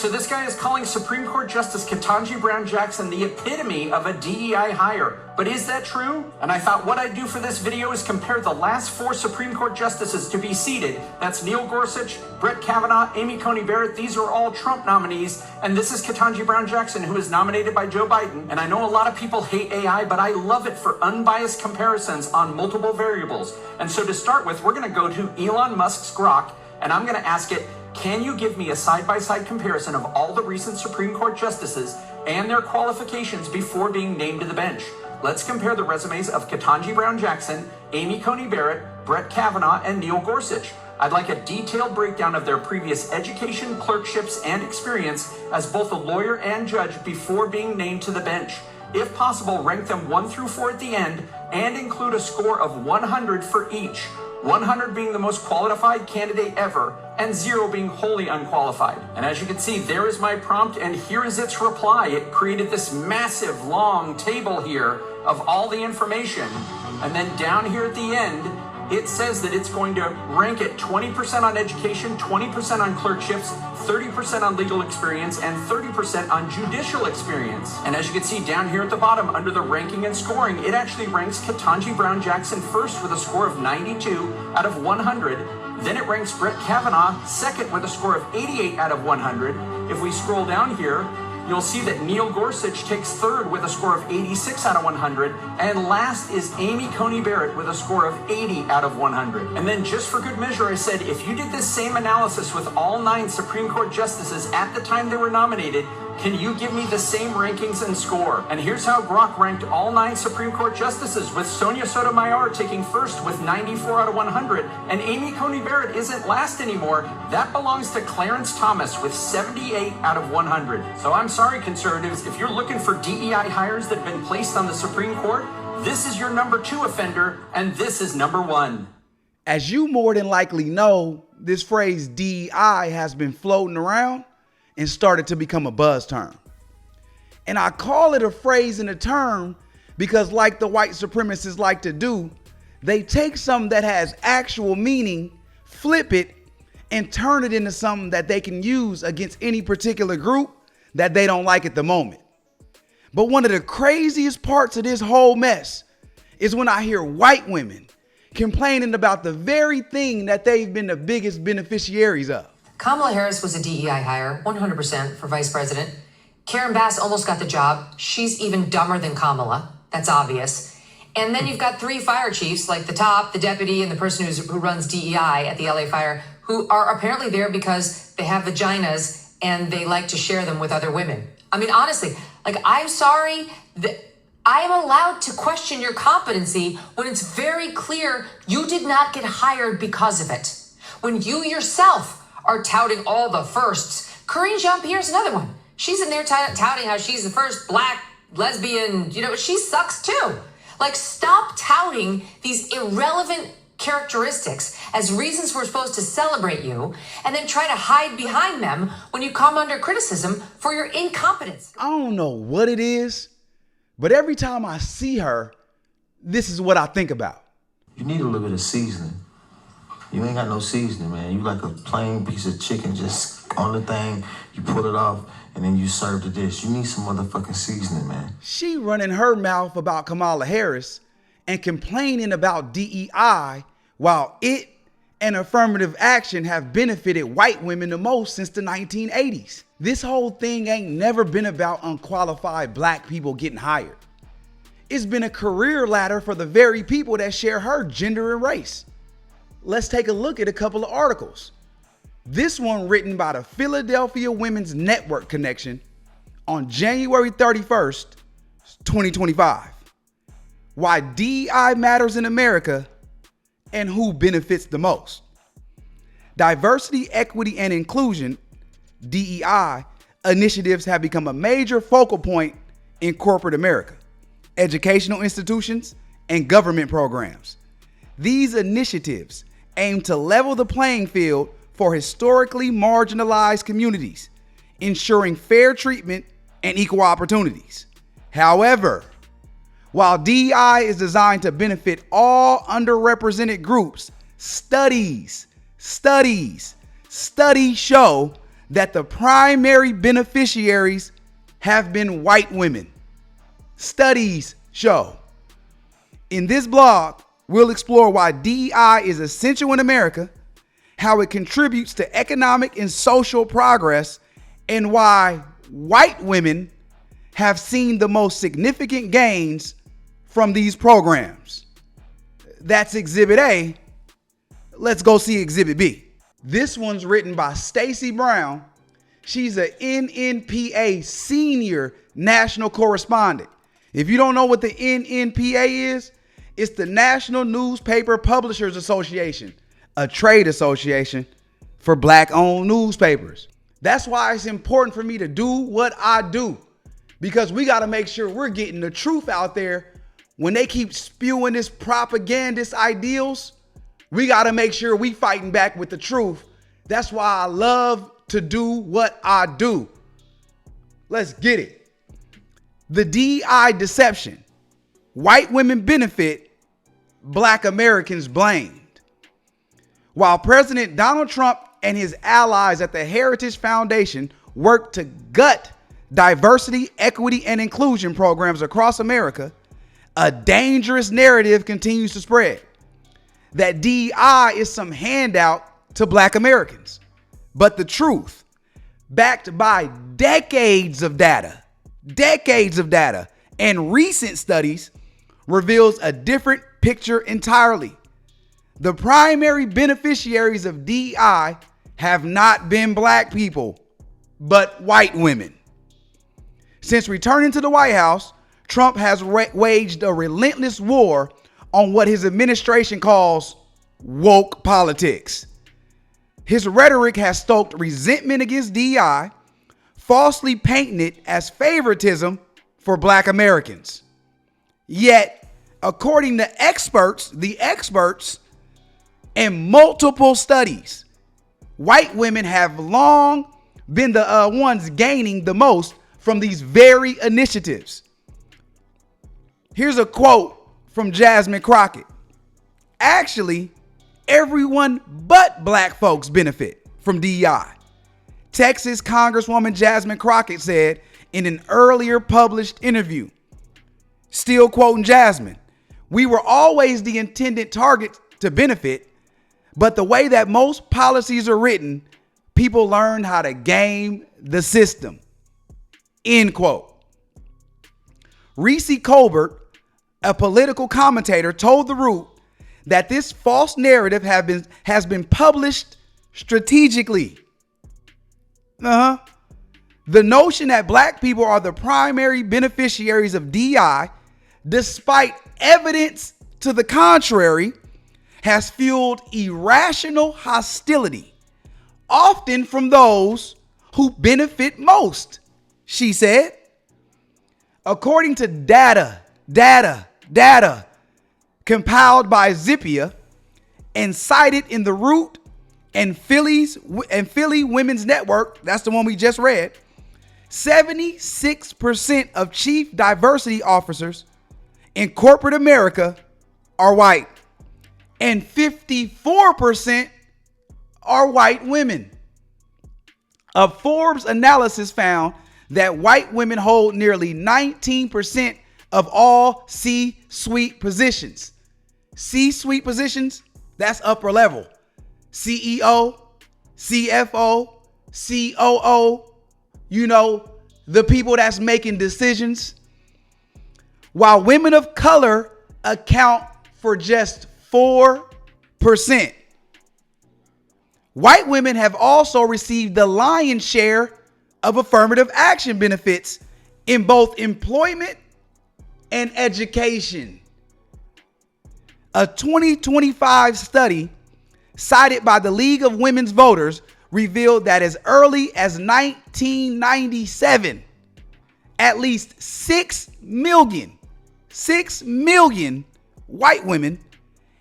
So this guy is calling Supreme Court Justice Ketanji Brown Jackson the epitome of a DEI hire. But is that true? And I thought what I'd do for this video is compare the last 4 Supreme Court justices to be seated. That's Neil Gorsuch, Brett Kavanaugh, Amy Coney Barrett. These are all Trump nominees. And this is Ketanji Brown Jackson, who is nominated by Joe Biden. And I know a lot of people hate AI, but I love it for unbiased comparisons on multiple variables. And so to start with, we're going to go to Elon Musk's Grok, and I'm going to ask it, can you give me a side-by-side comparison of all the recent Supreme Court justices and their qualifications before being named to the bench? Let's compare the resumes of Ketanji Brown Jackson, Amy Coney Barrett, Brett Kavanaugh, and Neil Gorsuch. I'd like a detailed breakdown of their previous education, clerkships, and experience as both a lawyer and judge before being named to the bench. If possible, rank them 1 through 4 at the end and include a score of 100 for each. 100 being the most qualified candidate ever, and 0 being wholly unqualified. And as you can see, there is my prompt, and here is its reply. It created this massive, long table here of all the information. And then down here at the end, it says that it's going to rank it 20% on education, 20% on clerkships, 30% on legal experience, and 30% on judicial experience. And as you can see down here at the bottom, under the ranking and scoring, it actually ranks Ketanji Brown Jackson first with a score of 92 out of 100. Then it ranks Brett Kavanaugh second with a score of 88 out of 100. If we scroll down here, you'll see that Neil Gorsuch takes third with a score of 86 out of 100. And last is Amy Coney Barrett with a score of 80 out of 100. And then just for good measure, I said, if you did this same analysis with all 9 Supreme Court justices at the time they were nominated, can you give me the same rankings and score? And here's how Grok ranked all 9 Supreme Court justices, with Sonia Sotomayor taking first with 94 out of 100. And Amy Coney Barrett isn't last anymore. That belongs to Clarence Thomas with 78 out of 100. So I'm sorry, conservatives, if you're looking for DEI hires that have been placed on the Supreme Court, this is your number 2 offender, and this is number 1. As you more than likely know, this phrase DEI has been floating around and started to become a buzz term. And I call it a phrase and a term because, like the white supremacists like to do, they take something that has actual meaning, flip it, and turn it into something that they can use against any particular group that they don't like at the moment. But one of the craziest parts of this whole mess is when I hear white women complaining about the very thing that they've been the biggest beneficiaries of. Kamala Harris was a DEI hire, 100% for vice president. Karen Bass almost got the job. She's even dumber than Kamala. That's obvious. And then you've got 3 fire chiefs, like the top, the deputy, and the person who runs DEI at the LA Fire, who are apparently there because they have vaginas and they like to share them with other women. I mean, honestly, I'm sorry that I am allowed to question your competency when it's very clear you did not get hired because of it. When you yourself are touting all the firsts. Karine Jean-Pierre's another one. She's in there touting how she's the first black lesbian, she sucks too. Stop touting these irrelevant characteristics as reasons we're supposed to celebrate you and then try to hide behind them when you come under criticism for your incompetence. I don't know what it is, but every time I see her, this is what I think about. You need a little bit of seasoning. You ain't got no seasoning, man. You like a plain piece of chicken just on the thing, you pull it off, and then you serve the dish. You need some motherfucking seasoning, man. She running her mouth about Kamala Harris and complaining about DEI while it and affirmative action have benefited white women the most since the 1980s. This whole thing ain't never been about unqualified black people getting hired. It's been a career ladder for the very people that share her gender and race. Let's take a look at a couple of articles. This one written by the Philadelphia Women's Network Connection on January 31st, 2025. Why DEI matters in America and who benefits the most. Diversity, equity, and inclusion, DEI, initiatives have become a major focal point in corporate America, educational institutions, and government programs. These initiatives aim to level the playing field for historically marginalized communities, ensuring fair treatment and equal opportunities. However, while DEI is designed to benefit all underrepresented groups, studies show that the primary beneficiaries have been white women. Studies show. In this blog, we'll explore why DEI is essential in America, how it contributes to economic and social progress, and why white women have seen the most significant gains from these programs. That's Exhibit A. Let's go see Exhibit B. This one's written by Stacey Brown. She's a NNPA senior national correspondent. If you don't know what the NNPA is, it's the National Newspaper Publishers Association, a trade association for black-owned newspapers. That's why it's important for me to do what I do, because we got to make sure we're getting the truth out there. When they keep spewing this propagandist ideals, we got to make sure we fighting back with the truth. That's why I love to do what I do. Let's get it. The DEI deception. White women benefit, black Americans blamed. While President Donald Trump and his allies at the Heritage Foundation work to gut diversity, equity, and inclusion programs across America, a dangerous narrative continues to spread that DEI is some handout to black Americans. But the truth, backed by decades of data, and recent studies, reveals a different picture entirely. The primary beneficiaries of DEI have not been black people, but white women. Since returning to the White House, Trump has waged a relentless war on what his administration calls woke politics. His rhetoric has stoked resentment against DEI, falsely painting it as favoritism for black Americans. Yet, according to the experts, and multiple studies, white women have long been the ones gaining the most from these very initiatives. Here's a quote from Jasmine Crockett. Actually, everyone but black folks benefit from DEI. Texas Congresswoman Jasmine Crockett said in an earlier published interview, still quoting Jasmine, "We were always the intended target to benefit, but the way that most policies are written, people learn how to game the system." End quote. Reese Colbert, a political commentator, told The Root that this false narrative has been published strategically. The notion that black people are the primary beneficiaries of DEI, despite evidence to the contrary, has fueled irrational hostility, often from those who benefit most, she said. According to data compiled by Zippia and cited in The Root and Philly Women's Network, that's the one we just read, 76% of chief diversity officers in corporate America are white, and 54% are white women. A Forbes analysis found that white women hold nearly 19% of all C-suite positions. C-suite positions, that's upper level. CEO, CFO, COO, the people that's making decisions. While women of color account for just 4%. White women have also received the lion's share of affirmative action benefits in both employment and education. A 2025 study cited by the League of Women's Voters revealed that as early as 1997, at least 6 million white women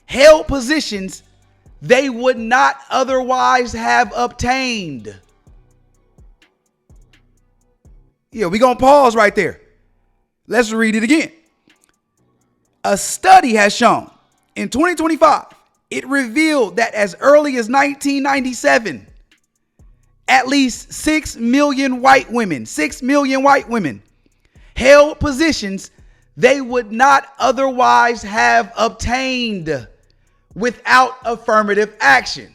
held positions they would not otherwise have obtained. Yeah, we're going to pause right there. Let's read it again. A study has shown in 2025, it revealed that as early as 1997, at least 6 million white women held positions they would not otherwise have obtained without affirmative action.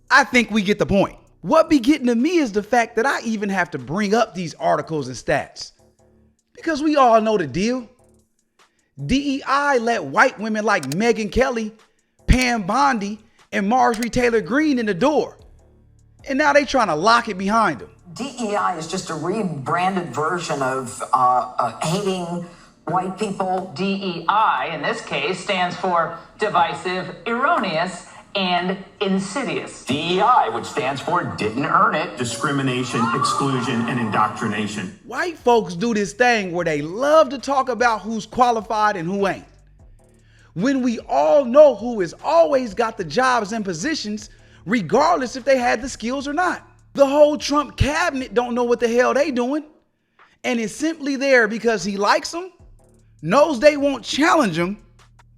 I think we get the point. What be getting to me is the fact that I even have to bring up these articles and stats. Because we all know the deal. DEI let white women like Megyn Kelly, Pam Bondi, and Marjorie Taylor Greene in the door. And now they trying to lock it behind them. DEI is just a rebranded version of hating white people. DEI, in this case, stands for divisive, erroneous, and insidious. DEI, which stands for didn't earn it, discrimination, exclusion, and indoctrination. White folks do this thing where they love to talk about who's qualified and who ain't, when we all know who has always got the jobs and positions, regardless if they had the skills or not. The whole Trump cabinet don't know what the hell they doing, and is simply there because he likes them, knows they won't challenge him,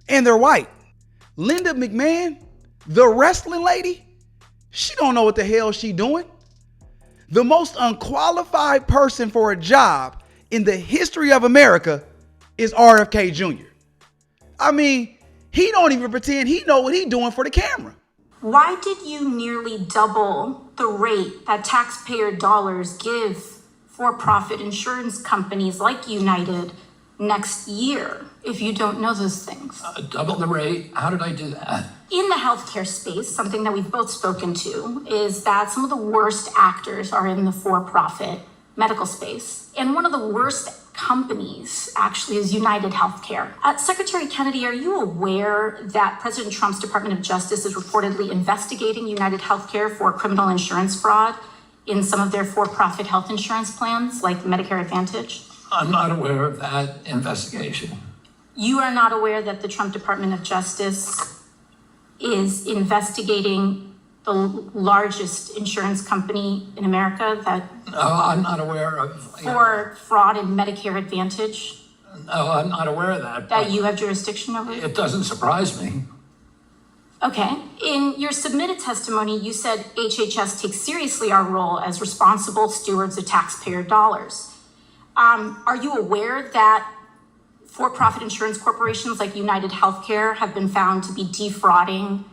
and they're white. Linda McMahon, the wrestling lady, she don't know what the hell she doing. The most unqualified person for a job in the history of America is RFK Jr. I mean, he don't even pretend he know what he doing for the camera. Why did you nearly double the rate that taxpayer dollars give for-profit insurance companies like United next year, if you don't know those things? Double the rate? How did I do that? In the healthcare space, something that we've both spoken to is that some of the worst actors are in the for-profit medical space. And one of the worst companies actually is United Healthcare. Secretary Kennedy, are you aware that President Trump's Department of Justice is reportedly investigating United Healthcare for criminal insurance fraud in some of their for-profit health insurance plans, like Medicare Advantage? I'm not aware of that investigation. You are not aware that the Trump Department of Justice is investigating the largest insurance company in America that No, I'm not aware of. for fraud in Medicare Advantage No, I'm not aware of that. that you have jurisdiction over? It doesn't surprise me. Okay. In your submitted testimony, you said HHS takes seriously our role as responsible stewards of taxpayer dollars. Are you aware that for-profit insurance corporations like United Healthcare have been found to be defrauding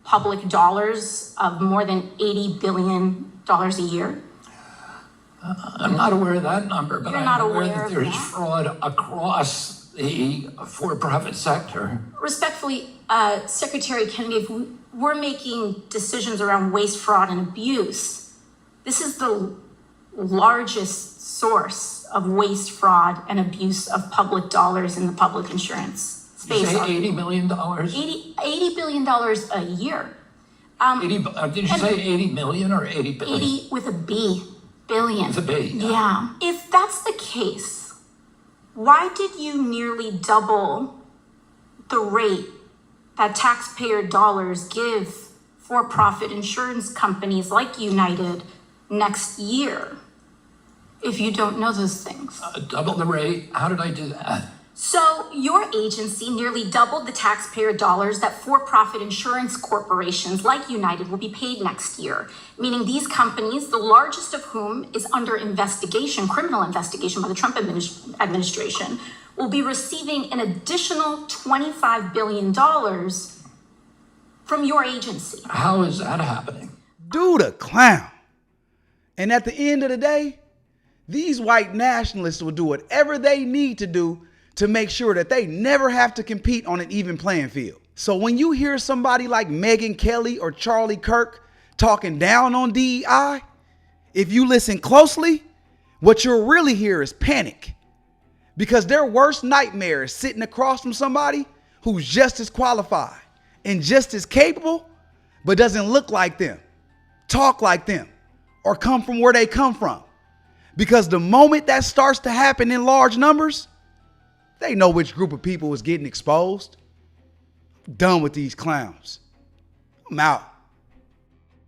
public dollars of more than $80 billion a year? I'm not aware of that number, but You're I'm not aware aware that of there's that? fraud across the for-profit sector. Respectfully, Secretary Kennedy, if we're making decisions around waste, fraud, and abuse, this is the largest source of waste, fraud, and abuse of public dollars in the public insurance You space. say $80 million? $80 billion a year. 80, did you say 80 million or 80 billion? 80 with a B, billion. With a B, yeah. Yeah. If that's the case, why did you nearly double the rate that taxpayer dollars give for-profit insurance companies like United next year, if you don't know those things? Double the rate? How did I do that? So your agency nearly doubled the taxpayer dollars that for-profit insurance corporations like United will be paid next year, meaning these companies, the largest of whom is under investigation, criminal investigation by the Trump administration, will be receiving an additional $25 billion from your agency. How is that happening? Dude, a clown. And at the end of the day, these white nationalists will do whatever they need to do to make sure that they never have to compete on an even playing field. So when you hear somebody like Megyn Kelly or Charlie Kirk talking down on DEI, if you listen closely, what you'll really hear is panic. Because their worst nightmare is sitting across from somebody who's just as qualified and just as capable, but doesn't look like them, talk like them, or come from where they come from. Because the moment that starts to happen in large numbers, they know which group of people is getting exposed. I'm done with these clowns. I'm out.